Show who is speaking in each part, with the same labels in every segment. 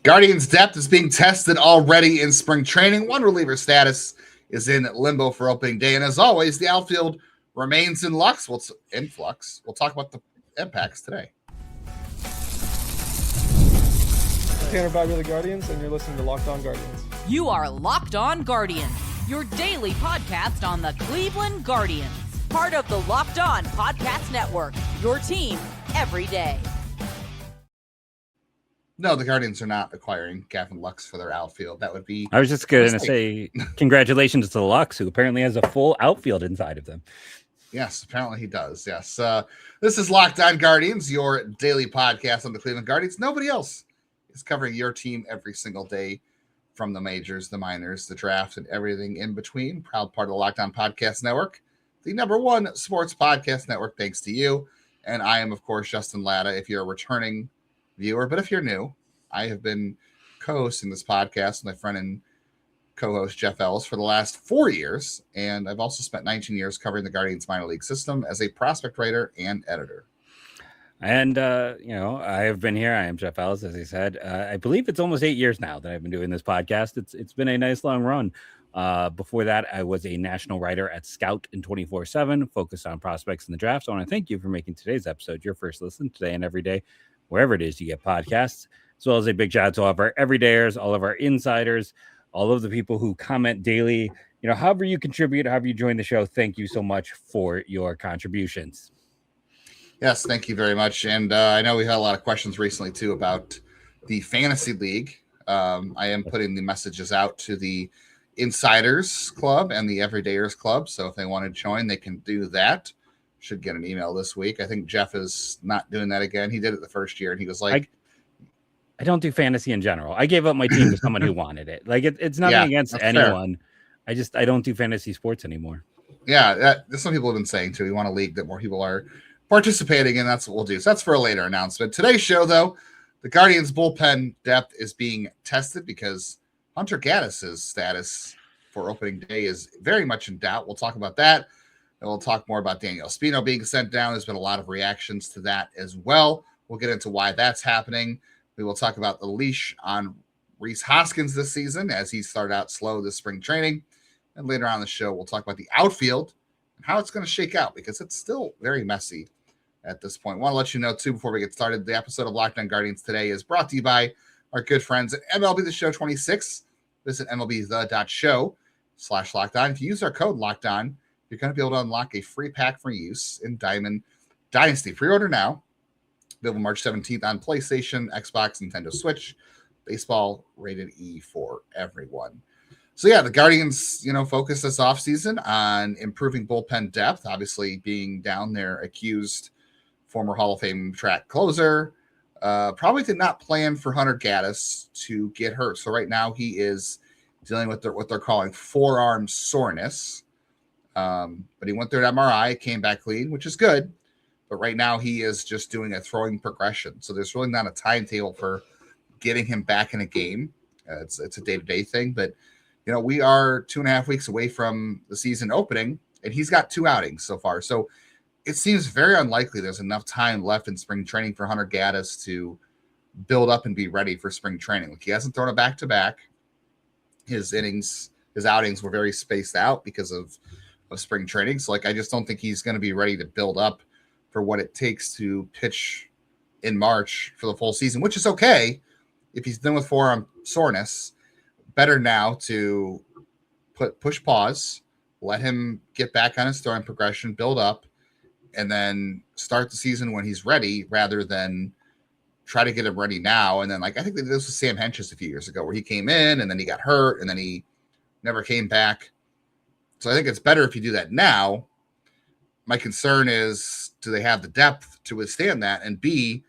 Speaker 1: Guardians' depth is being tested already in spring training. One reliever status is in limbo for opening day. And as always, the outfield remains in flux. We'll talk about the impacts today.
Speaker 2: Tanner Bagger of the Guardians, and you're listening to Locked On Guardians.
Speaker 3: You are Locked On Guardians, your daily podcast on the Cleveland Guardians. Part of the Locked On Podcast Network, your team every day.
Speaker 1: No, the Guardians are not acquiring Gavin Lux for their outfield. That would be...
Speaker 4: I was just going to say congratulations to Lux, who apparently has a full outfield inside of them.
Speaker 1: Yes, apparently he does. Yes. This is Locked On Guardians, your daily podcast on the Cleveland Guardians. Nobody else is covering your team every single day, from the majors, the minors, the draft, and everything in between. Proud part of the Locked On Podcast Network, the #1 sports podcast network, thanks to you. And I am, of course, Justin Lada, if you're a returning viewer. But if you're new, I have been co-hosting this podcast with my friend and co-host Jeff Ellis for the last 4 years. And I've also spent 19 years covering the Guardians minor league system as a prospect writer and editor.
Speaker 4: And, I have been here. I am Jeff Ellis, as I said. I believe it's almost 8 years now that I've been doing this podcast. It's been a nice long run. Before that, I was a national writer at Scout and 24/7, focused on prospects in the draft. So I want to thank you for making today's episode your first listen today and every day, wherever it is you get podcasts, as well as a big shout out to all of our everydayers, all of our insiders, all of the people who comment daily. However you contribute, however you join the show, thank you so much for your contributions.
Speaker 1: Yes, thank you very much. And I know we had a lot of questions recently, too, about the Fantasy League. I am putting the messages out to the Insiders Club and the Everydayers Club. So if they want to join, they can do that. Should get an email this week. I think Jeff is not doing that again. He did it the first year, and he was like...
Speaker 4: I don't do fantasy in general. I gave up my team to someone who wanted it. Like, it's nothing against anyone. Fair. I don't do fantasy sports anymore.
Speaker 1: Yeah, some people have been saying, too, we want a league that more people are participating, and that's what we'll do. So that's for a later announcement. Today's show, though, the Guardians bullpen depth is being tested because Hunter Gaddis' status for opening day is very much in doubt. We'll talk about that, and we'll talk more about Daniel Espino being sent down. There's been a lot of reactions to that as well. We'll get into why that's happening. We will talk about the leash on Rhys Hoskins this season as he started out slow this spring training. And later on in the show, we'll talk about the outfield and how it's going to shake out, because it's still very messy at this point. I want to let you know, too, before we get started, the episode of Locked On Guardians today is brought to you by our good friends at MLB The Show 26. Visit MLBThe.show/LockedOn. If you use our code LockedOn, you're going to be able to unlock a free pack for use in Diamond Dynasty. Pre-order now. Available March 17th on PlayStation, Xbox, Nintendo Switch. Baseball rated E for everyone. So, yeah, the Guardians, focus this offseason on improving bullpen depth, obviously being down there accused former Hall of Fame track closer. Probably did not plan for Hunter Gaddis to get hurt. So right now he is dealing with what they're calling forearm soreness. But he went through an MRI, came back clean, which is good. But right now he is just doing a throwing progression. So there's really not a timetable for getting him back in a game. It's a day-to-day thing. But, we are 2.5 weeks away from the season opening, and he's got 2 outings so far. So it seems very unlikely there's enough time left in spring training for Hunter Gaddis to build up and be ready for spring training. Like, he hasn't thrown a back-to-back. His outings were very spaced out because of spring training. So, I just don't think he's going to be ready to build up for what it takes to pitch in March for the full season, which is okay if he's done with forearm soreness. Better now to push pause, let him get back on his throwing progression, build up, and then start the season when he's ready, rather than try to get him ready now. And then, I think they did this with Sam Hentges a few years ago, where he came in and then he got hurt and then he never came back. So I think it's better if you do that now. My concern is, do they have the depth to withstand that? And B,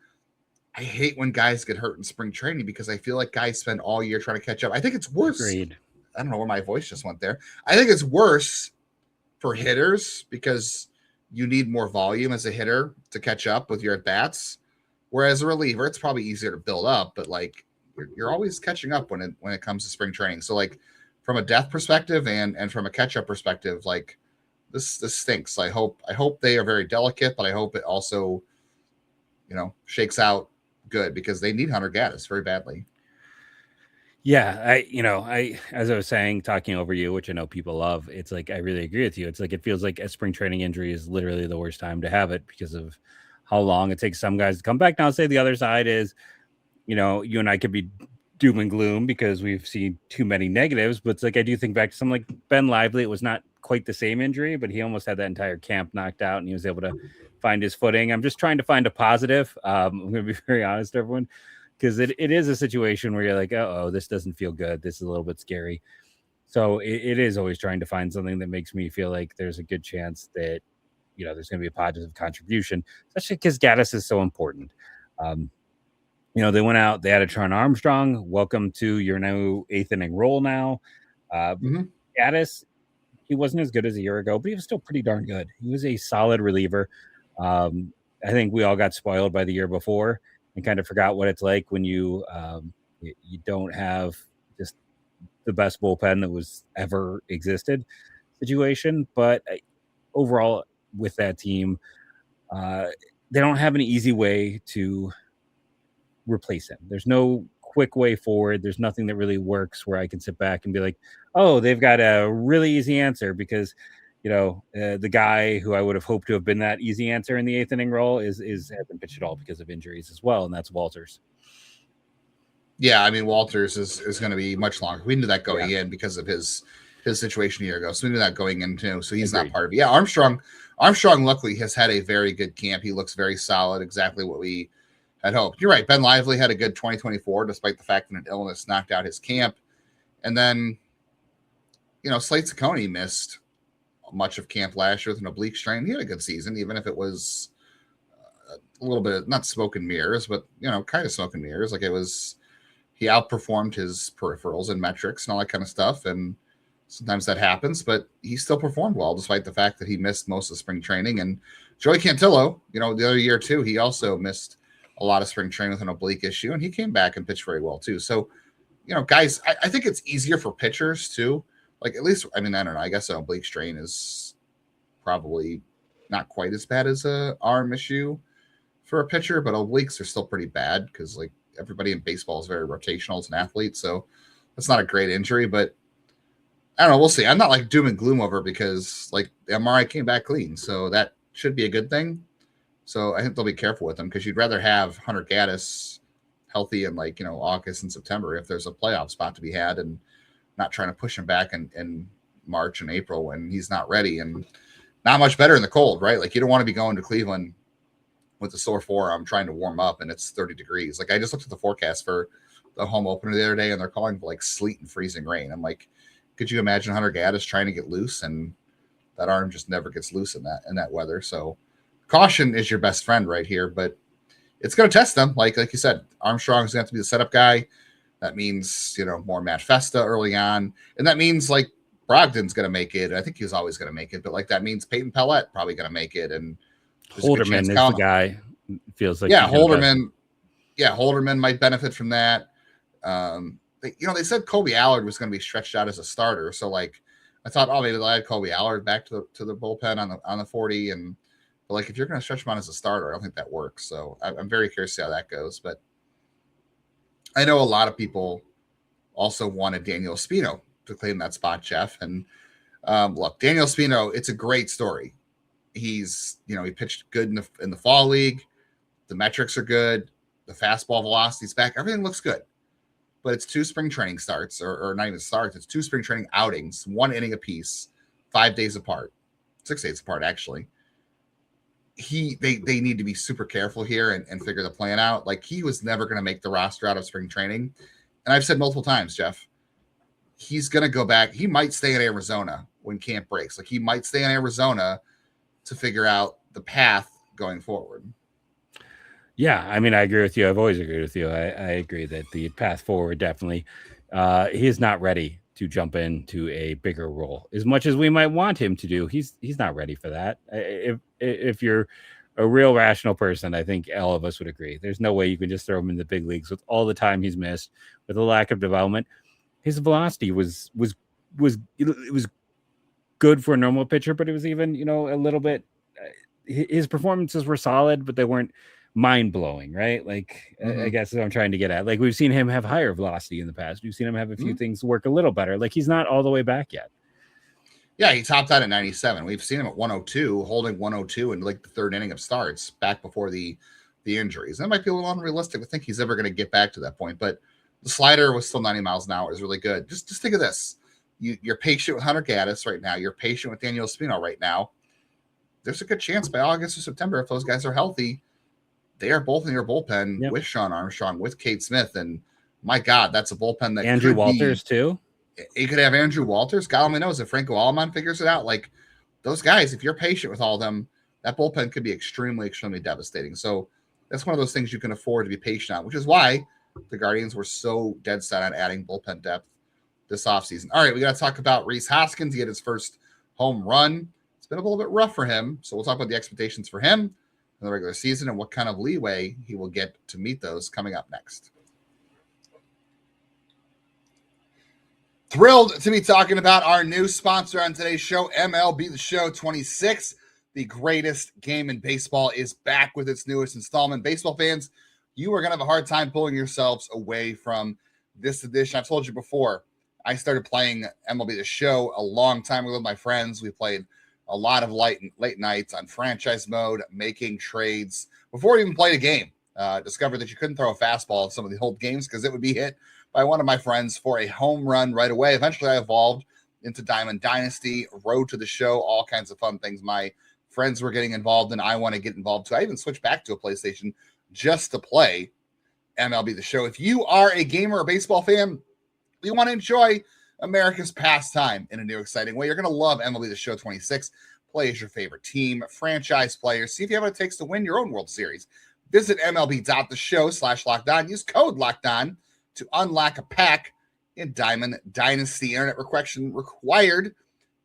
Speaker 1: I hate when guys get hurt in spring training, because I feel like guys spend all year trying to catch up. I think it's worse.
Speaker 4: Agreed.
Speaker 1: I don't know where my voice just went there. I think it's worse for hitters, because you need more volume as a hitter to catch up with your at-bats. Whereas a reliever, it's probably easier to build up, but you're always catching up when it comes to spring training. So from a depth perspective and from a catch-up perspective, this stinks. I hope they are very delicate, but I hope it also, shakes out good, because they need Hunter Gaddis very badly.
Speaker 4: Yeah, as I was saying, talking over you, which I know people love, it's like I really agree with you. It's like it feels like a spring training injury is literally the worst time to have it because of how long it takes some guys to come back. Now, I'll say the other side is, you and I could be doom and gloom because we've seen too many negatives, but it's like I do think back to something like Ben Lively. It was not quite the same injury, but he almost had that entire camp knocked out and he was able to find his footing. I'm just trying to find a positive. I'm going to be very honest, everyone, because it is a situation where you're like, oh, this doesn't feel good. This is a little bit scary. So it is always trying to find something that makes me feel like there's a good chance that, there's going to be a positive contribution, especially because Gaddis is so important. They went out, they added Tron Armstrong. Welcome to your new 8th inning role now. Gaddis, he wasn't as good as a year ago, but he was still pretty darn good. He was a solid reliever. I think we all got spoiled by the year before and kind of forgot what it's like when you don't have just the best bullpen that was ever existed situation. But overall, with that team, they don't have an easy way to replace him. There's no quick way forward. There's nothing that really works where I can sit back and be like, oh, they've got a really easy answer because the guy who I would have hoped to have been that easy answer in the 8th inning role hasn't pitched at all because of injuries as well, and that's Walters.
Speaker 1: Yeah, I mean Walters is going to be much longer. We knew that going in because of his situation a year ago, so we knew that going in too. So he's not part of it. Yeah, Armstrong luckily has had a very good camp. He looks very solid, exactly what we had hoped. You're right. Ben Lively had a good 2024, despite the fact that an illness knocked out his camp, and then Slate Ciccone missed much of camp last year with an oblique strain. He had a good season, even if it was a little bit not smoke and mirrors, but kind of smoke and mirrors. Like he outperformed his peripherals and metrics and all that kind of stuff. And sometimes that happens, but he still performed well despite the fact that he missed most of spring training. And Joey Cantillo, the other year too, he also missed a lot of spring training with an oblique issue, and he came back and pitched very well too. So, guys, I think it's easier for pitchers too. Like at least, I don't know. I guess an oblique strain is probably not quite as bad as a arm issue for a pitcher, but obliques are still pretty bad because like everybody in baseball is very rotational as an athlete. So that's not a great injury, but I don't know. We'll see. I'm not like doom and gloom over because like the MRI came back clean. So that should be a good thing. So I think they'll be careful with them because you'd rather have Hunter Gaddis healthy in like, August and September if there's a playoff spot to be had and not trying to push him back in March and April when he's not ready and not much better in the cold, right? Like you don't want to be going to Cleveland with a sore forearm trying to warm up and it's 30 degrees. Like I just looked at the forecast for the home opener the other day and they're calling for like sleet and freezing rain. I'm like, could you imagine Hunter Gaddis trying to get loose and that arm just never gets loose in that weather. So caution is your best friend right here, but it's going to test them. Like you said, Armstrong's going to have to be the setup guy. That means, more Matt Festa early on. And that means like Brogdon's going to make it. I think he was always going to make it, but like that means Peyton Pellett probably going to make it. And
Speaker 4: Holderman is the guy. Feels like
Speaker 1: Holderman. Yeah, Holderman might benefit from that. They said Kobe Allard was going to be stretched out as a starter. So like I thought, maybe they'll add Kobe Allard back to the bullpen on the 40 but like if you're going to stretch him on as a starter, I don't think that works. So I'm very curious to see how that goes. But I know a lot of people also wanted Daniel Espino to claim that spot, Jeff. And look, Daniel Espino, it's a great story. He's he pitched good in the fall league. The metrics are good. The fastball velocity's back. Everything looks good. But it's 2 spring training starts, or not even starts. It's 2 spring training outings, 1 inning apiece, 5 days apart, 6 days apart, actually. They need to be super careful here and figure the plan out. Like he was never going to make the roster out of spring training. And I've said multiple times, Jeff, he's going to go back. He might stay in Arizona when camp breaks. Like he might stay in Arizona to figure out the path going forward.
Speaker 4: Yeah, I mean, I agree with you. I've always agreed with you. I agree that the path forward definitely, he is not ready to jump into a bigger role as much as we might want him to do. He's not ready for that. If you're a real rational person, I think all of us would agree. There's no way you can just throw him in the big leagues with all the time he's missed, with a lack of development. His velocity was good for a normal pitcher, but it was even, a little bit. His performances were solid, but they weren't mind-blowing, right? Like, I guess what I'm trying to get at. Like, we've seen him have higher velocity in the past. We've seen him have a few things work a little better. Like, he's not all the way back yet.
Speaker 1: Yeah, he topped out at 97. We've seen him at 102, holding 102 in like the third inning of starts back before the injuries. That might be a little unrealistic to think he's ever going to get back to that point, but the slider was still 90 miles an hour. Is really good. Just think of this. You're patient with Hunter Gaddis right now. You're patient with Daniel Espino right now. There's a good chance by August or September, if those guys are healthy, they are both in your bullpen with Sean Armstrong, with Cade Smith. And my God, that's a bullpen that
Speaker 4: Andrew Walters too.
Speaker 1: You could have Andrew Walters. God only knows if Franco Alaman figures it out. Like those guys, if you're patient with all of them, that bullpen could be extremely, extremely devastating. So that's one of those things you can afford to be patient on, which is why the Guardians were so dead set on adding bullpen depth this offseason. All right, we got to talk about Rhys Hoskins. He had his first home run. It's been a little bit rough for him. So we'll talk about the expectations for him in the regular season and what kind of leeway he will get to meet those coming up next. Thrilled to be talking about our new sponsor on today's show, MLB The Show 26. The greatest game in baseball is back with its newest installment. Baseball fans, you are going to have a hard time pulling yourselves away from this edition. I've told you before, I started playing MLB The Show a long time ago with my friends. We played a lot of late nights on franchise mode, making trades. Before we even played a game, discovered that you couldn't throw a fastball in some of the old games because it would be hit by one of my friends for a home run right away. Eventually, I evolved into Diamond Dynasty, Road to the Show, all kinds of fun things my friends were getting involved in. I want to get involved too. I even switched back to a PlayStation just to play MLB The Show. If you are a gamer or baseball fan, you want to enjoy America's pastime in a new, exciting way, you're going to love MLB The Show 26. Play as your favorite team, franchise players. See if you have what it takes to win your own World Series. Visit MLB.theshow/LockedOn. Use code LockedOn to unlock a pack in Diamond Dynasty. Internet connection required.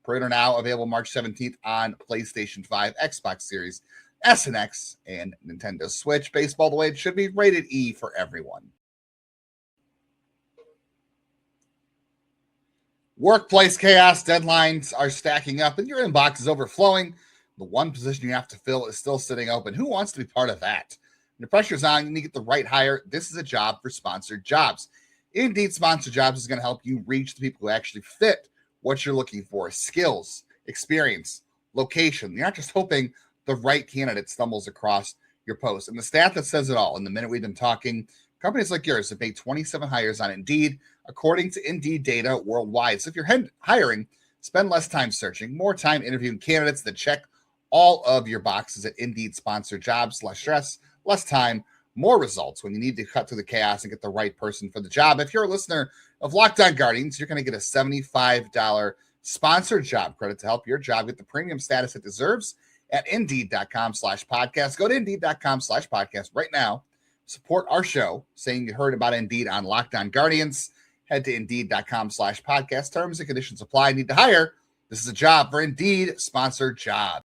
Speaker 1: Pre-order now, available March 17th on PlayStation 5, Xbox Series, S and X, and Nintendo Switch. Baseball the way it should be. Rated E for everyone. Workplace chaos, deadlines are stacking up, and your inbox is overflowing. The one position you have to fill is still sitting open. Who wants to be part of that? When the pressure's on, you need to get the right hire. This is a job for sponsored jobs. Indeed, sponsored jobs is going to help you reach the people who actually fit what you're looking for. Skills, experience, location. You're not just hoping the right candidate stumbles across your post. And the stat that says it all, in the minute we've been talking, companies like yours have made 27 hires on Indeed, according to Indeed data worldwide. So if you're hiring, spend less time searching, more time interviewing candidates that check all of your boxes at Indeed sponsored jobs. Less stress, less time, more results when you need to cut through the chaos and get the right person for the job. If you're a listener of Locked On Guardians, you're going to get a $75 sponsored job credit to help your job get the premium status it deserves at Indeed.com/podcast. Go to Indeed.com/podcast right now. Support our show, saying you heard about Indeed on Locked On Guardians. Head to Indeed.com/podcast. Terms and conditions apply. Need to hire? This is a job for Indeed sponsored job.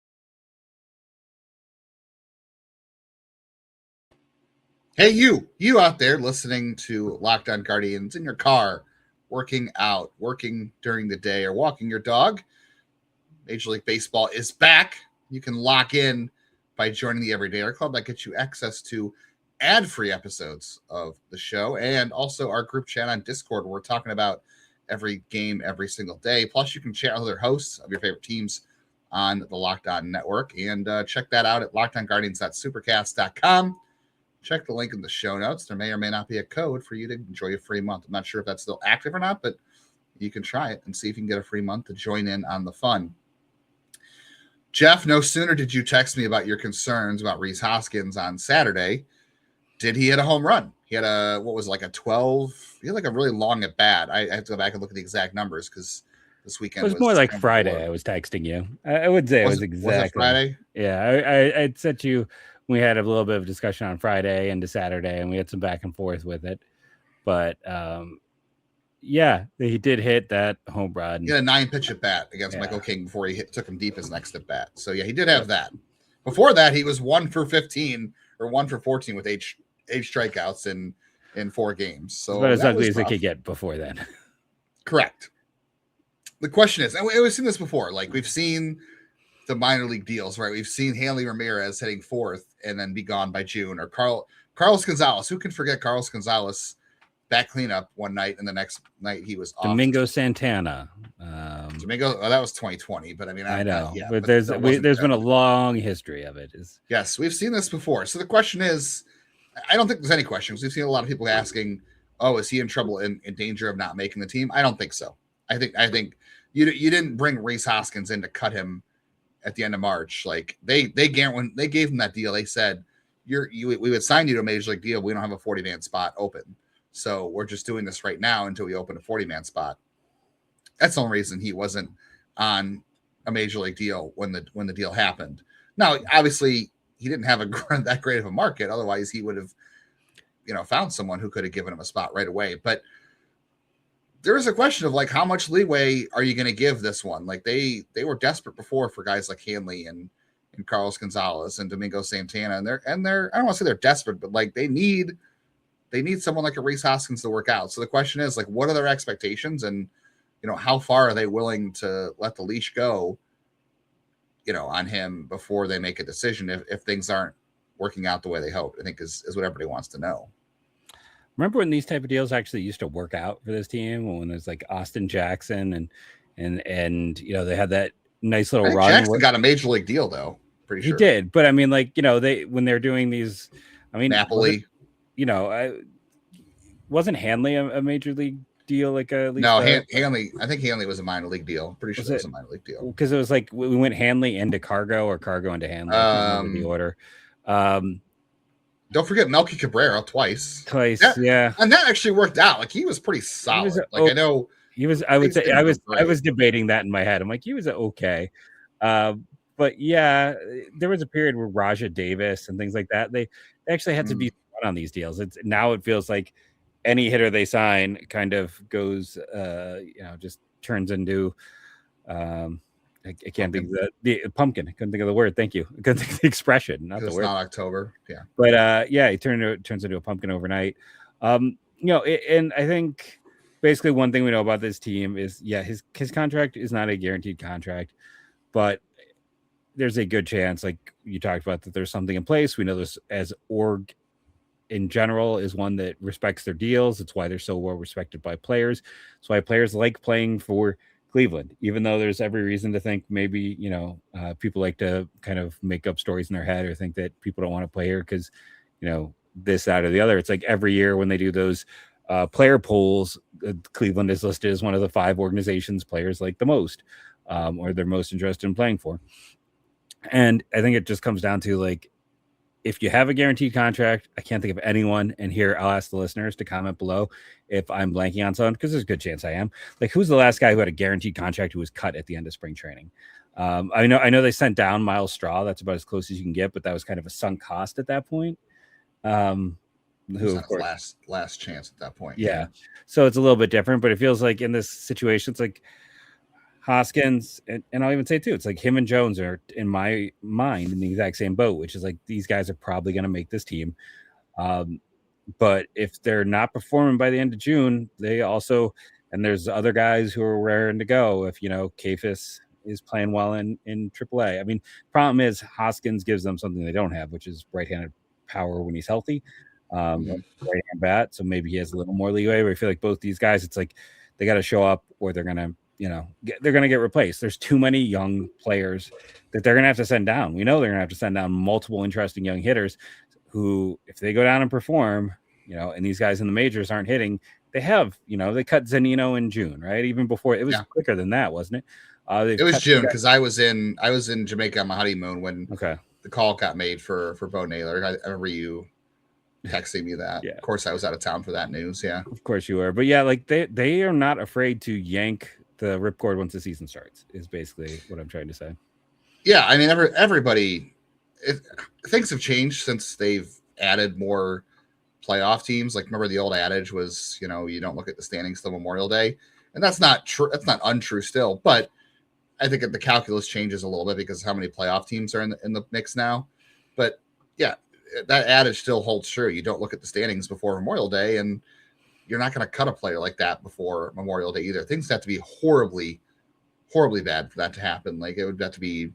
Speaker 1: Hey, you out there listening to Locked On Guardians in your car, working out, working during the day, or walking your dog. Major League Baseball is back. You can lock in by joining the Everydayer Club. That gets you access to ad-free episodes of the show and also our group chat on Discord where we're talking about every game every single day. Plus, you can chat with other hosts of your favorite teams on the Locked On Network. And check that out at lockedonguardians.supercast.com. Check the link in the show notes. There may or may not be a code for you to enjoy a free month. I'm not sure if that's still active or not, but you can try it and see if you can get a free month to join in on the fun. Jeff, no sooner did you text me about your concerns about Rhys Hoskins on Saturday. Did he hit a home run? He had a 12? He had like a really long at bat. I have to go back and look at the exact numbers because this weekend
Speaker 4: it was more like Friday. I was texting you. I would say it was exactly
Speaker 1: was it Friday.
Speaker 4: Yeah, I sent you. We had a little bit of discussion on Friday into Saturday, and we had some back and forth with it. But yeah, he did hit that home run.
Speaker 1: He had a 9-pitch at bat against Michael King before he took him deep his next at bat. So yeah, he did have that. Before that, he was 1 for 15 or 1 for 14 with 8 strikeouts in 4 games. So
Speaker 4: but as ugly as it could get before then.
Speaker 1: Correct. The question is, and we've seen this before. Like we've seen the minor league deals, right? We've seen Hanley Ramirez hitting fourth and then be gone by June, or Carlos Gonzalez. Who can forget Carlos Gonzalez back cleanup one night and the next night he was off.
Speaker 4: Domingo Santana.
Speaker 1: Domingo, that was 2020, but I mean,
Speaker 4: I know,
Speaker 1: yeah,
Speaker 4: but there's been a long history of it.
Speaker 1: Yes, we've seen this before. So the question is, I don't think there's any questions. We've seen a lot of people asking, "Oh, is he in trouble, in danger of not making the team?" I don't think so. I think you didn't bring Rhys Hoskins in to cut him at the end of March. Like they when they gave him that deal, they said we would sign you to a major league deal. We don't have a 40-man spot open, so we're just doing this right now until we open a 40-man spot. That's the only reason he wasn't on a major league deal when the deal happened. Now, obviously, he didn't have that great of a market. Otherwise, he would have, found someone who could have given him a spot right away. But there is a question of like, how much leeway are you going to give this one? Like they were desperate before for guys like Hanley and Carlos Gonzalez and Domingo Santana, and they're I don't want to say they're desperate, but like they need someone like a Rhys Hoskins to work out. So the question is like, what are their expectations, and how far are they willing to let the leash go, on him before they make a decision if things aren't working out the way they hope, I think is what everybody wants to know.
Speaker 4: Remember when these type of deals actually used to work out for this team, when there's like Austin Jackson and they had that nice little run.
Speaker 1: Jackson got a major league deal though. Pretty sure
Speaker 4: he did. But I mean, like, when they're doing these, I mean,
Speaker 1: Napoli,
Speaker 4: wasn't Hanley a major league deal? Like
Speaker 1: Hanley, I think Hanley was a minor league deal. Pretty sure it was a minor league deal.
Speaker 4: Because it was like we went Hanley into Cargo or Cargo into Hanley in the order.
Speaker 1: Don't forget Melky Cabrera twice.
Speaker 4: Yeah.
Speaker 1: And that actually worked out. Like he was pretty solid. I know
Speaker 4: he was. I would say I was debating that in my head. I'm like, he was okay. But yeah, there was a period where Raja Davis and things like that, they actually had to be on these deals. Now it feels like any hitter they sign kind of goes, just turns into, I can't think of the pumpkin. I couldn't think of the word. Thank you. I couldn't think of the expression. Not the word.
Speaker 1: It's not October. Yeah.
Speaker 4: But he turns into a pumpkin overnight. And I think basically one thing we know about this team is, his contract is not a guaranteed contract, but there's a good chance, like you talked about, that there's something in place. We know this as org in general is one that respects their deals. It's why they're so well respected by players. It's why players like playing for Cleveland, even though there's every reason to think maybe, people like to kind of make up stories in their head or think that people don't want to play here because, this, that, or the other. It's like every year when they do those player polls, Cleveland is listed as one of the 5 organizations players like the most, or they're most interested in playing for. And I think it just comes down to, like, if you have a guaranteed contract, I can't think of anyone. And here, I'll ask the listeners to comment below if I'm blanking on someone, because there's a good chance I am. Like, who's the last guy who had a guaranteed contract who was cut at the end of spring training? I know they sent down Miles Straw. That's about as close as you can get, but that was kind of a sunk cost at that point. Who, of course,
Speaker 1: last chance at that point.
Speaker 4: Yeah. So it's a little bit different, but it feels like in this situation, it's like Hoskins, and I'll even say too, it's like him and Jones are, in my mind, in the exact same boat, which is like these guys are probably going to make this team. But if they're not performing by the end of June, they also, and there's other guys who are raring to go. If Kafis is playing well in AAA, I mean, problem is Hoskins gives them something they don't have, which is right-handed power when he's healthy, right-hand bat. So maybe he has a little more leeway. But I feel like both these guys, it's like they got to show up, or they're gonna. They're going to get replaced. There's too many young players that they're going to have to send down. We know they're going to have to send down multiple interesting young hitters who, if they go down and perform, and these guys in the majors aren't hitting, they have, they cut Zunino in June, right? Even before, it was quicker than that, wasn't it?
Speaker 1: It was June, because I was in Jamaica on my honeymoon when the call got made for Bo Naylor. I remember you texting me that. Yeah. Of course, I was out of town for that news. Yeah,
Speaker 4: of course you were. But yeah, like they are not afraid to yank the ripcord once the season starts, is basically what I'm trying to say.
Speaker 1: Yeah, I mean, everybody, things have changed since they've added more playoff teams. Like, remember the old adage was, you don't look at the standings till Memorial Day, and that's not true. That's not untrue still, but I think the calculus changes a little bit because of how many playoff teams are in the mix now. But yeah, that adage still holds true. You don't look at the standings before Memorial Day, and you're not going to cut a player like that before Memorial Day either. Things have to be horribly, horribly bad for that to happen. Like, it would have to be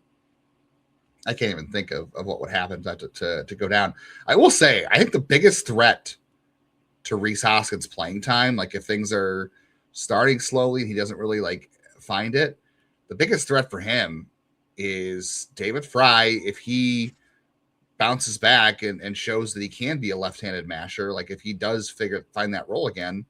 Speaker 1: I can't even think of what would happen to go down. I will say, I think the biggest threat to Rhys Hoskins' playing time, like if things are starting slowly and he doesn't really like find it, the biggest threat for him is David Fry. If he bounces back and shows that he can be a left-handed masher, like if he does find that role again,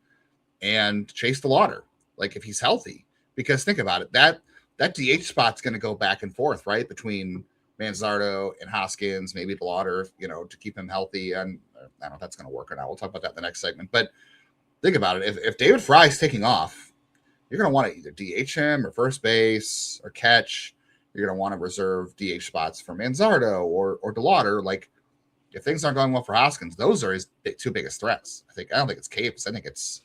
Speaker 1: and Chase DeLauter, like if he's healthy, because think about it, that DH spot's going to go back and forth, right, between Manzardo and Hoskins, maybe DeLauter, to keep him healthy. And I don't know if that's going to work or not. We'll talk about that in the next segment. But think about it. If David Fry's taking off, you're going to want to either DH him or first base or catch. You're going to want to reserve DH spots for Manzardo or DeLauter. Like, if things aren't going well for Hoskins, those are his two biggest threats. I don't think it's Capes. I think it's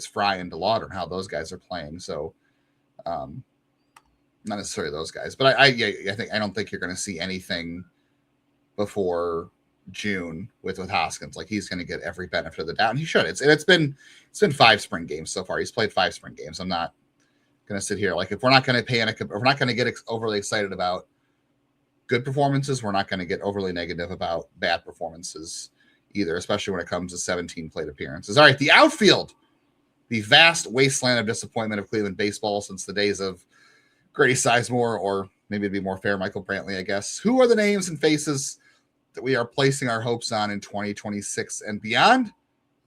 Speaker 1: Fry and DeLauter and how those guys are playing. So, not necessarily those guys, but I don't think you're going to see anything before June with Hoskins. Like, he's going to get every benefit of the doubt, and he should. It's been 5 spring games so far. He's played 5 spring games. I'm not going to sit here like, if we're not going to panic, if we're not going to get overly excited about good performances, we're not going to get overly negative about bad performances either, especially when it comes to 17 plate appearances. All right, the outfield, the vast wasteland of disappointment of Cleveland baseball since the days of Grady Sizemore, or maybe it'd be more fair, Michael Brantley, I guess. Who are the names and faces that we are placing our hopes on in 2026 and beyond?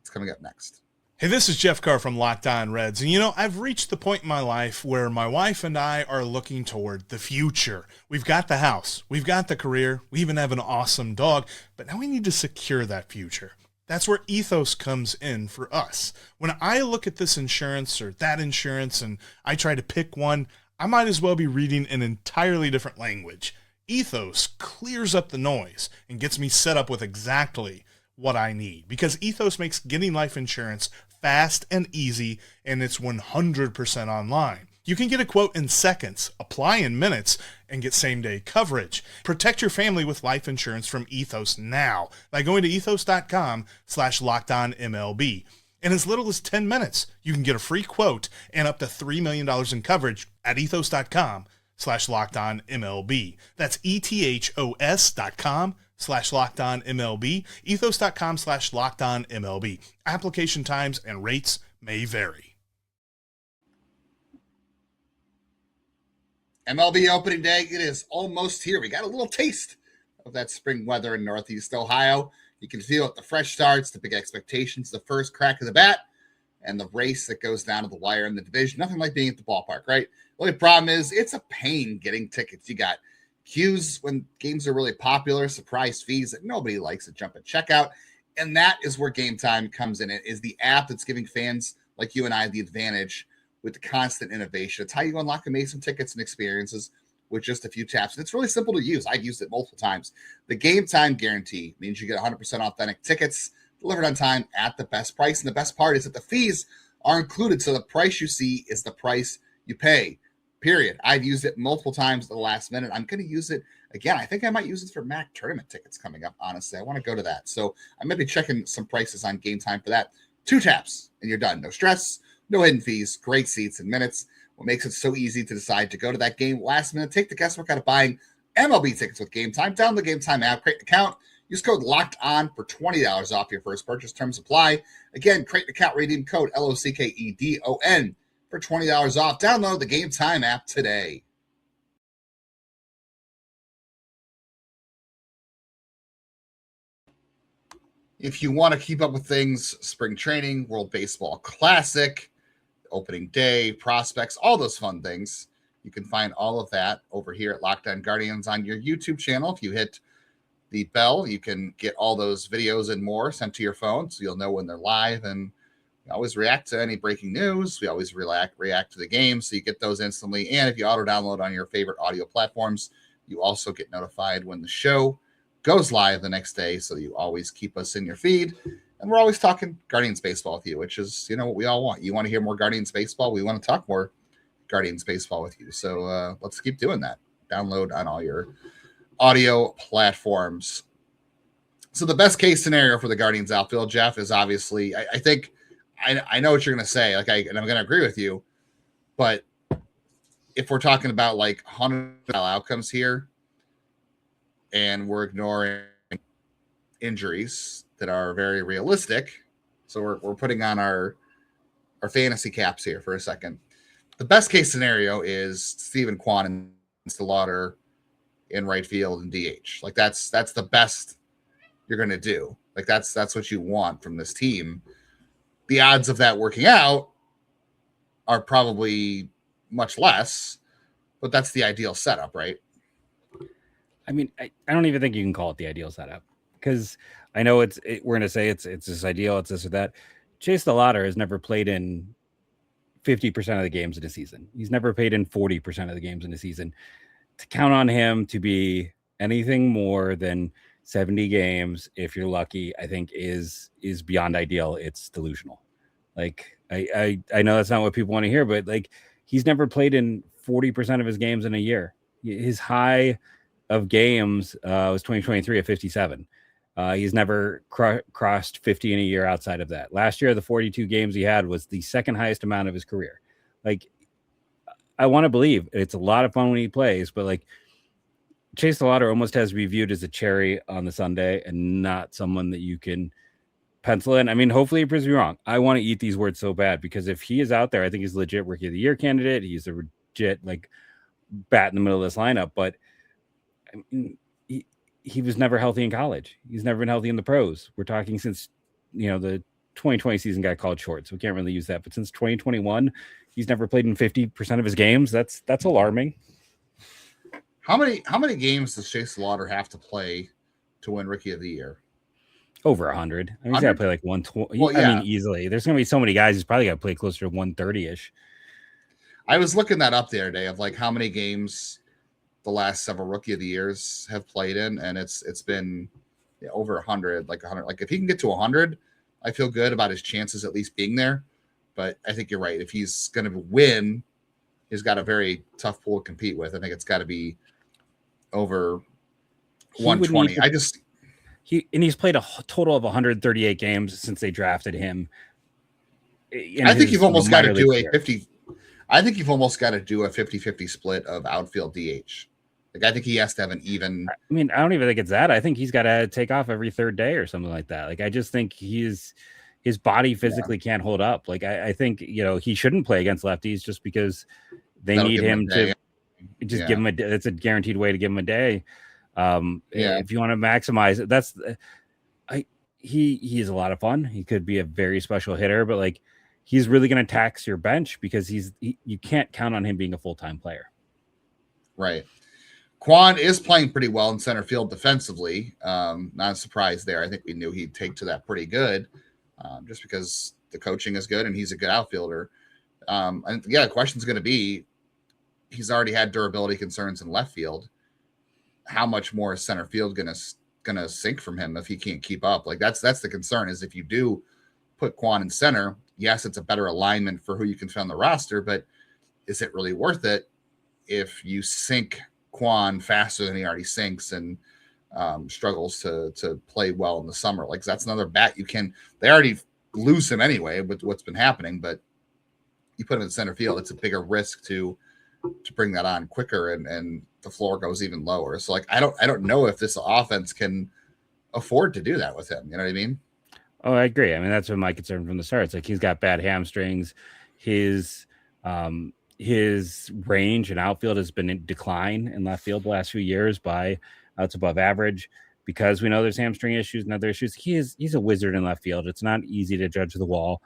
Speaker 1: It's coming up next.
Speaker 5: Hey, this is Jeff Carr from Locked On Reds. And I've reached the point in my life where my wife and I are looking toward the future. We've got the house, we've got the career, we even have an awesome dog, but now we need to secure that future. That's where Ethos comes in for us. When I look at this insurance or that insurance and I try to pick one, I might as well be reading an entirely different language. Ethos clears up the noise and gets me set up with exactly what I need, because Ethos makes getting life insurance fast and easy, and it's 100% online. You can get a quote in seconds, apply in minutes, and get same-day coverage. Protect your family with life insurance from Ethos now by going to ethos.com/lockedonmlb. In as little as 10 minutes, you can get a free quote and up to $3 million in coverage at ethos.com/lockedonmlb. That's ethos.com/lockedonmlb, ethos.com/lockedonmlb. Application times and rates may vary.
Speaker 1: MLB opening day, it is almost here. We got a little taste of that spring weather in Northeast Ohio. You can feel it, the fresh starts, the big expectations, the first crack of the bat, and the race that goes down to the wire in the division. Nothing like being at the ballpark, right? The only problem is it's a pain getting tickets. You got queues when games are really popular, surprise fees that nobody likes to jump at checkout, and that is where Game Time comes in. It is the app that's giving fans like you and I the advantage with the constant innovation. It's how you unlock amazing tickets and experiences with just a few taps. And it's really simple to use. I've used it multiple times. The Game Time guarantee means you get 100% authentic tickets delivered on time at the best price. And the best part is that the fees are included. So the price you see is the price you pay, period. I've used it multiple times at the last minute. I'm going to use it again. I think I might use it for MAC tournament tickets coming up, honestly. I want to go to that. So I might be checking some prices on Game Time for that. 2 taps and you're done. No stress, no hidden fees, great seats in minutes. What makes it so easy to decide to go to that game last minute? Take the guesswork out of buying MLB tickets with Game Time. Download the Game Time app, create an account, use code LOCKEDON for $20 off your first purchase. Terms apply. Again, create an account, redeem code LOCKEDON for $20 off. Download the Game Time app today. If you want to keep up with things, spring training, World Baseball Classic, opening day, prospects, all those fun things, you can find all of that over here at Locked On Guardians on your YouTube channel. If you hit the bell, you can get all those videos and more sent to your phone, so you'll know when they're live. And we always react to any breaking news. We always react to the game, so you get those instantly. And if you auto download on your favorite audio platforms, you also get notified when the show goes live the next day, so you always keep us in your feed. And we're always talking Guardians baseball with you, which is, what we all want. You want to hear more Guardians baseball? We want to talk more Guardians baseball with you. So let's keep doing that. Download on all your audio platforms. So the best case scenario for the Guardians outfield, Jeff, is obviously, I think, I know what you're going to say, and I'm going to agree with you. But if we're talking about like 100 outcomes here, and we're ignoring injuries that are very realistic. So we're putting on our fantasy caps here for a second. The best case scenario is Steven Kwan and DeLauter in right field and DH. Like that's the best you're going to do. Like that's what you want from this team. The odds of that working out are probably much less, but that's the ideal setup, right?
Speaker 4: I mean, I don't even think you can call it the ideal setup, because I know we're going to say it's this ideal, it's this or that. Chase DeLauter has never played in 50% of the games in a season. He's never played in 40% of the games in a season. To count on him to be anything more than 70 games, if you're lucky, I think is beyond ideal. It's delusional. Like I know that's not what people want to hear, but like he's never played in 40% of his games in a year. His high of games was 2023 at 57. He's never crossed 50 in a year outside of that. Last year, the 42 games he had was the second highest amount of his career. Like, I want to believe it's a lot of fun when he plays, but like Chase DeLauter almost has to be viewed as a cherry on the sundae and not someone that you can pencil in. I mean, hopefully he proves me wrong. I want to eat these words so bad, because if he is out there, I think he's a legit Rookie of the Year candidate. He's a legit like bat in the middle of this lineup, but I mean, he was never healthy in college. He's never been healthy in the pros. We're talking since, the 2020 season got called short, so we can't really use that. But since 2021, he's never played in 50% of his games. That's alarming.
Speaker 1: How many games does Chase DeLauter have to play to win Rookie of the Year?
Speaker 4: Over 100. I mean, he's got to play like 120.
Speaker 1: Well, yeah.
Speaker 4: I mean, easily. There's going to be so many guys. He's probably got to play closer to 130-ish.
Speaker 1: I was looking that up the other day of like how many games the last several Rookie of the Years have played in, and it's been over 100, like 100. Like if he can get to 100, I feel good about his chances at least being there. But I think you're right. If he's going to win, he's got a very tough pool to compete with. I think it's got to be over 120.
Speaker 4: He's played a total of 138 games since they drafted him.
Speaker 1: I think you've almost got to do a 50. I think you've almost got to do a 50-50 split of outfield DH. Like I think he has to have an even.
Speaker 4: I mean, I don't even think it's that. I think he's got to take off every third day or something like that. Like I just think his body physically can't hold up. Like I think he shouldn't play against lefties just because they need him to just give him a. It's a guaranteed way to give him a day. If you want to maximize it, that's he is a lot of fun. He could be a very special hitter, but like he's really going to tax your bench because you can't count on him being a full-time player.
Speaker 1: Right. Kwan is playing pretty well in center field defensively. Not a surprise there. I think we knew he'd take to that pretty good, just because the coaching is good and he's a good outfielder. And yeah, the question's going to be, he's already had durability concerns in left field. How much more is center field gonna sink from him if he can't keep up? Like that's the concern, is if you do put Kwan in center, yes, it's a better alignment for who you can fit on the roster, but is it really worth it if you sink Kwan faster than he already sinks and struggles to play well in the summer? Like that's another bat they already lose him anyway with what's been happening, but you put him in center field, it's a bigger risk to bring that on quicker, and the floor goes even lower. So like I don't know if this offense can afford to do that with him. You know what I mean?
Speaker 4: Oh, I agree. I mean, that's been my concern from the start. It's like he's got bad hamstrings. His range and outfield has been in decline in left field the last few years by outs above average, because we know there's hamstring issues and other issues. He's a wizard in left field. It's not easy to judge the wall.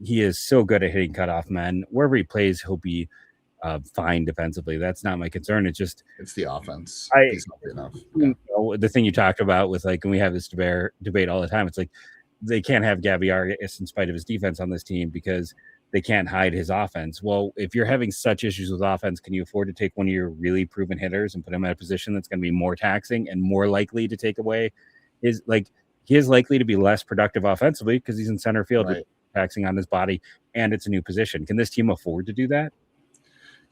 Speaker 4: He is so good at hitting cutoff men. Wherever he plays, he'll be fine defensively. That's not my concern. It's
Speaker 1: the offense. He's not enough.
Speaker 4: The thing you talked about with like, and we have this debate all the time. It's like they can't have Gabby Arias in spite of his defense on this team because they can't hide his offense. Well, if you're having such issues with offense, can you afford to take one of your really proven hitters and put him in a position that's going to be more taxing and more likely to take away he is likely to be less productive offensively because he's in center field, right, taxing on his body, and it's a new position. Can this team afford to do that?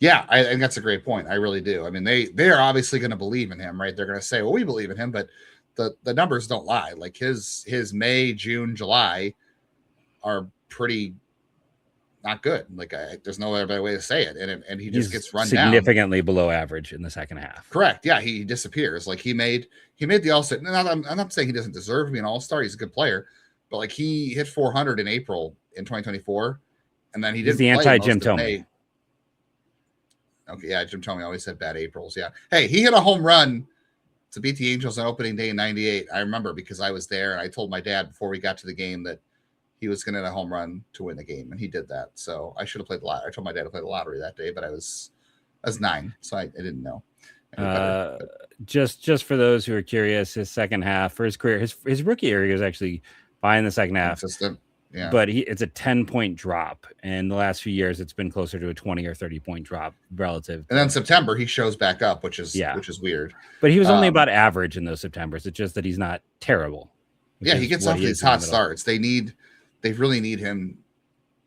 Speaker 1: Yeah, I think that's a great point. I really do. I mean, they are obviously going to believe in him, right? They're going to say, well, we believe in him, but the numbers don't lie. Like his May, June, July are pretty not good. Like there's no other way to say it. And he just gets run
Speaker 4: significantly below average in the second half.
Speaker 1: Correct. Yeah, he disappears. Like he made the All-Star. I'm not saying he doesn't deserve to be an All-Star. He's a good player, but like he hit 400 in April in 2024, and then he didn't.
Speaker 4: The anti-Jim Thome.
Speaker 1: Okay, yeah, Jim Thome always had bad Aprils. Yeah. Hey, he hit a home run to beat the Angels on opening day in '98. I remember because I was there, and I told my dad before we got to the game that he was going to hit a home run to win the game, and he did that. So I should have played the lottery. I told my dad to play the lottery that day, but I was 9, so I didn't know.
Speaker 4: Just for those who are curious, his second half for his career, his rookie year, he was actually fine in the second half.
Speaker 1: Consistent. Yeah.
Speaker 4: But it's a 10-point drop. And the last few years, it's been closer to a 20 or 30-point drop relative.
Speaker 1: And then September, he shows back up, which is weird.
Speaker 4: But he was only about average in those Septembers. It's just that he's not terrible.
Speaker 1: Yeah, he gets off these hot starts. They really need him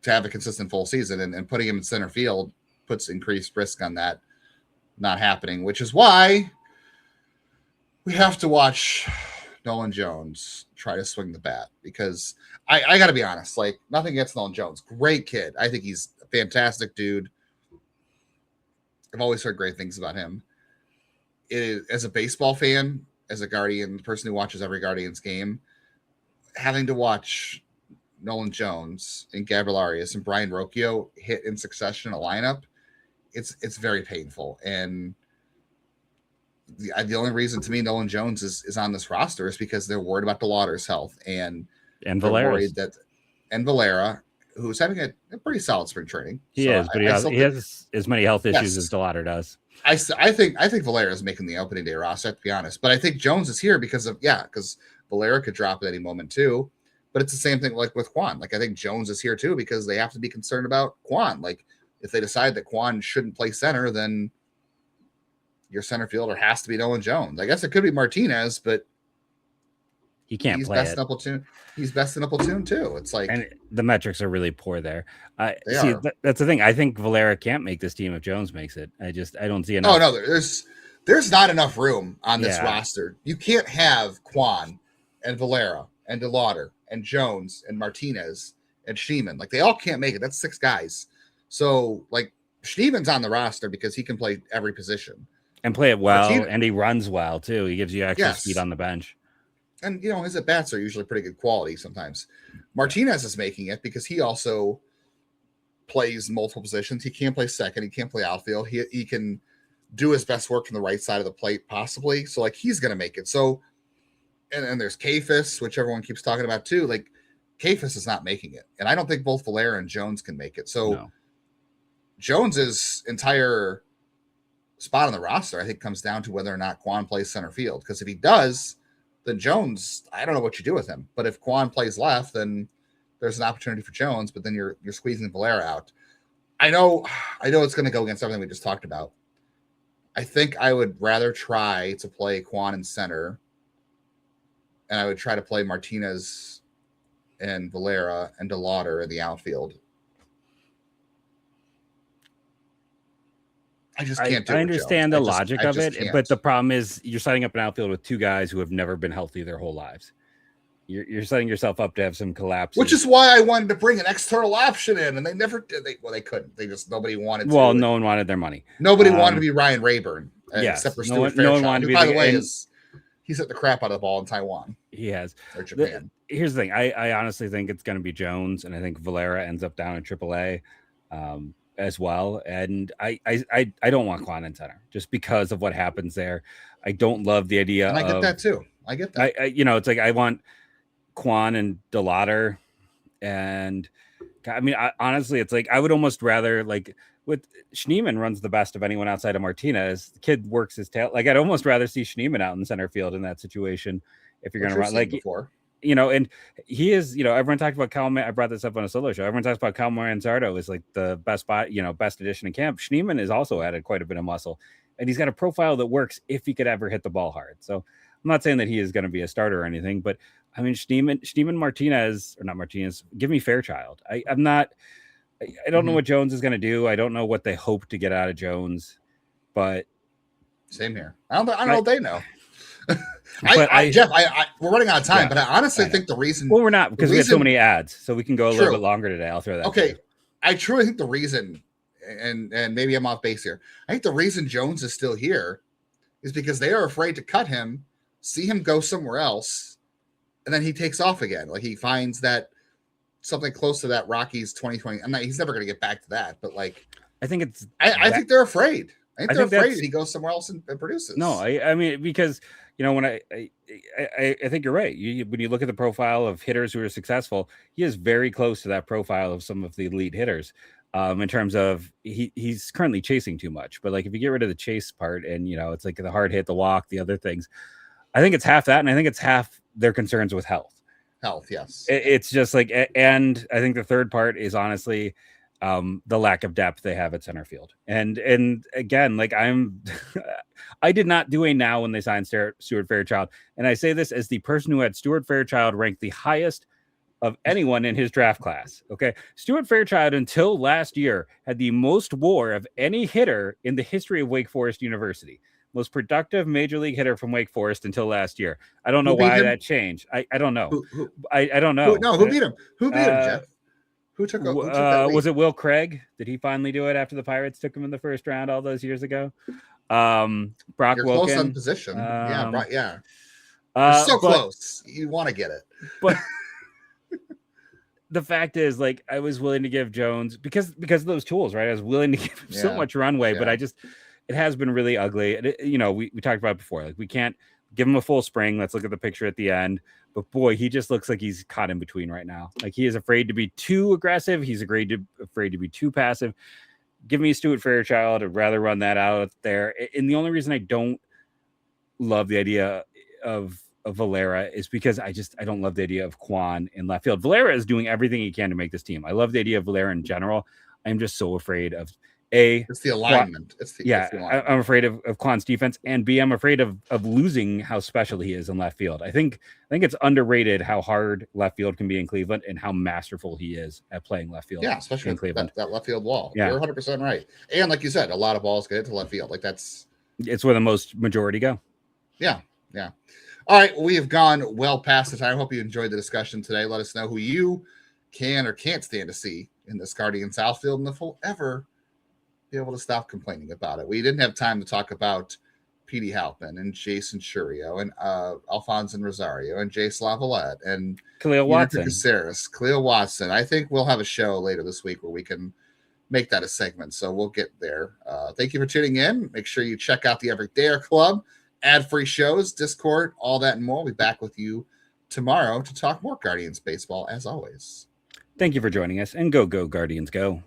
Speaker 1: to have a consistent full season, and putting him in center field puts increased risk on that not happening, which is why we have to watch Nolan Jones try to swing the bat, because I got to be honest, like nothing against Nolan Jones. Great kid. I think he's a fantastic dude. I've always heard great things about him. As a baseball fan, as a Guardian, the person who watches every Guardians game, having to watch Nolan Jones and Gabriel Arias and Brian Rocchio hit in succession in a lineup, it's very painful. And the only reason to me Nolan Jones is on this roster is because they're worried about DeLauter's health and
Speaker 4: Valera,
Speaker 1: who's having a pretty solid spring training.
Speaker 4: He has as many health issues as DeLauter does.
Speaker 1: I think Valera is making the opening day roster, to be honest. But I think Jones is here because Valera could drop at any moment too. But it's the same thing like with Kwan. Like I think Jones is here too because they have to be concerned about Kwan. Like if they decide that Kwan shouldn't play center, then your center fielder has to be Nolan Jones. I guess it could be Martinez, but
Speaker 4: he can't play
Speaker 1: best in a platoon. He's best in a platoon too. It's like,
Speaker 4: and the metrics are really poor there. That's the thing. I think Valera can't make this team if Jones makes it. I don't see enough.
Speaker 1: Oh no, there's not enough room on this roster. You can't have Kwan and Valera and DeLauter and Jones and Martinez and Schneeman. Like they all can't make it. That's 6 guys. So like Schneeman's on the roster because he can play every position
Speaker 4: and play it well, and he runs well too. He gives you extra speed on the bench.
Speaker 1: And, his at-bats are usually pretty good quality sometimes. Martinez is making it because he also plays multiple positions. He can't play second. He can't play outfield. He can do his best work from the right side of the plate, possibly. So, like, he's going to make it. So, and there's Kafis, which everyone keeps talking about, too. Like, Kafis is not making it. And I don't think both Valera and Jones can make it. So, Jones's entire spot on the roster, I think, comes down to whether or not Kwan plays center field. Because if he does, then Jones, I don't know what you do with him. But if Kwan plays left, then there's an opportunity for Jones, but then you're squeezing Valera out. I know it's going to go against everything we just talked about. I think I would rather try to play Kwan in center, and I would try to play Martinez and Valera and DeLauter in the outfield. I just can't do it.
Speaker 4: I understand the logic of it, but the problem is you're setting up an outfield with 2 guys who have never been healthy their whole lives. You're setting yourself up to have some collapse.
Speaker 1: Which is why I wanted to bring an external option in, and they never did. They couldn't. Nobody wanted to.
Speaker 4: Well, no one wanted their money.
Speaker 1: Nobody wanted to be Ryan Rayburn, except for Stuart Fairchild.
Speaker 4: No one wanted to be.
Speaker 1: By the way, he's hit the crap out of the ball in Taiwan.
Speaker 4: He has.
Speaker 1: Or Japan.
Speaker 4: Here's the thing. I honestly think it's going to be Jones, and I think Valera ends up down in AAA. As well, and I don't want Kwan in center just because of what happens there. I don't love the idea.
Speaker 1: And I get that too. I get that.
Speaker 4: It's like I want Kwan and DeLauter, and honestly, it's like I would almost rather like with Schneeman runs the best of anyone outside of Martinez. The kid works his tail. Like I'd almost rather see Schneeman out in center field in that situation if you're going to run like
Speaker 1: before.
Speaker 4: And he is, everyone talked about Cal. I brought this up on a solo show. Everyone talks about Cal Manzardo is like the best spot, best addition in camp. Schneeman has also added quite a bit of muscle, and he's got a profile that works if he could ever hit the ball hard. So I'm not saying that he is going to be a starter or anything, but I mean, Schneeman Martinez, or not Martinez, give me Fairchild. I don't know what Jones is going to do. I don't know what they hope to get out of Jones, but
Speaker 1: same here. I don't know what they know. Jeff, we're running out of time, but I honestly think the reason.
Speaker 4: Well, we're not because we have so many ads, so we can go a little bit longer today. I'll throw that.
Speaker 1: Okay, I truly think the reason, and maybe I'm off base here, I think the reason Jones is still here is because they are afraid to cut him, see him go somewhere else, and then he takes off again. Like he finds that something close to that Rockies 2020. He's never going to get back to that, but like
Speaker 4: I think it's.
Speaker 1: I think they're afraid. I think they're
Speaker 4: think
Speaker 1: afraid that he goes somewhere else and produces.
Speaker 4: No, I mean, because, you know, when I think you're right. When you look at the profile of hitters who are successful, he is very close to that profile of some of the elite hitters. In terms of he's currently chasing too much, but like if you get rid of the chase part and, you know, it's like the hard hit, the walk, the other things, I think it's half that. And I think it's half their concerns with health.
Speaker 1: Yes.
Speaker 4: It's just like, and I think the third part is honestly the lack of depth they have at center field. And again, like I did not do a now when they signed Stuart Fairchild. And I say this as the person who had Stuart Fairchild ranked the highest of anyone in his draft class. Okay. Stuart Fairchild until last year had the most WAR of any hitter in the history of Wake Forest University. Most productive major league hitter from Wake Forest until last year. I don't know why that changed. I don't know. I don't know.
Speaker 1: Who beat him? Who beat him, Jeff? Who took that lead?
Speaker 4: Was it Will Craig? Did he finally do it after the Pirates took him in the first round all those years ago? Brock
Speaker 1: You're
Speaker 4: Wilken.
Speaker 1: close on position. Yeah. So close. You want to get it.
Speaker 4: But the fact is, like, I was willing to give Jones because of those tools, right? I was willing to give him so much runway, but it has been really ugly. You know, we talked about it before. Like, we can't give him a full spring. Let's look at the picture at the end. But boy, he just looks like he's caught in between right now. Like he is afraid to be too aggressive. He's afraid to be too passive. Give me Stuart Fairchild. I'd rather run that out there. And the only reason I don't love the idea of Valera is because I don't love the idea of Kwan in left field. Valera is doing everything he can to make this team. I love the idea of Valera in general. I'm just so afraid of
Speaker 1: it's the alignment. It's the alignment.
Speaker 4: I'm afraid of Kwan's defense, and B, I'm afraid of losing how special he is in left field. I think it's underrated how hard left field can be in Cleveland and how masterful he is at playing left field.
Speaker 1: Yeah, especially in Cleveland. That left field wall.
Speaker 4: Yeah.
Speaker 1: You're 100% right. And like you said, a lot of balls get into left field. Like it's
Speaker 4: where the most majority go.
Speaker 1: Yeah. All right, we have gone well past the time. I hope you enjoyed the discussion today. Let us know who you can or can't stand to see in this Guardians outfield, and if we'll ever be able to stop complaining about it. We didn't have time to talk about Petey Halpin and Jason Churio and Alphonso Rosario and Jace Lavalette and
Speaker 4: Khalil Watson.
Speaker 1: Khalil Watson. I think we'll have a show later this week where we can make that a segment. So we'll get there. Thank you for tuning in. Make sure you check out the Everydayer Club, ad-free shows, Discord, all that and more. We'll be back with you tomorrow to talk more Guardians baseball as always.
Speaker 4: Thank you for joining us, and go Guardians go.